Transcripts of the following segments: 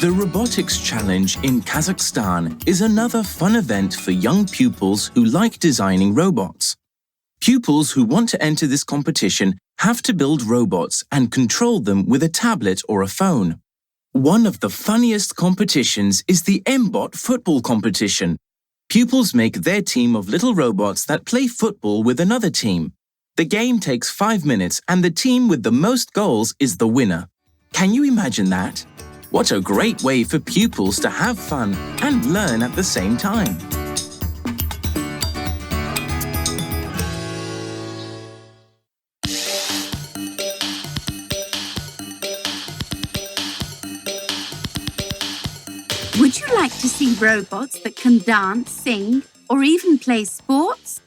The Robotics Challenge in Kazakhstan is another fun event for young pupils who like designing robots. Pupils who want to enter this competition have to build robots and control them with a tablet or a phone. One of the funniest competitions is the M8 football competition. Pupils make their team of little robots that play football with another team. The game takes 5 minutes and the team with the most goals is the winner. Can you imagine that? What a great way for pupils to have fun and learn at the same time. Would you like to see robots that can dance, sing, or even play sports?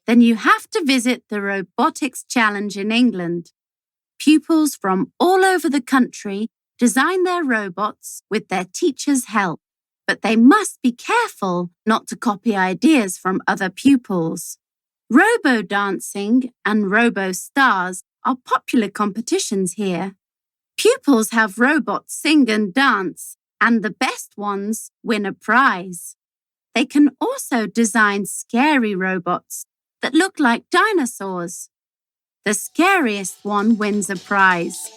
Then you have to visit the Robotics Challenge in England. Pupils from all over the country design their robots with their teachers' help, but they must be careful not to copy ideas from other pupils. Robo-dancing and robo-stars are popular competitions here. Pupils have robots sing and dance, and the best ones win a prize. They can also design scary robots that look like dinosaurs. The scariest one wins a prize.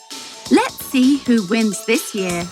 Let's see who wins this year.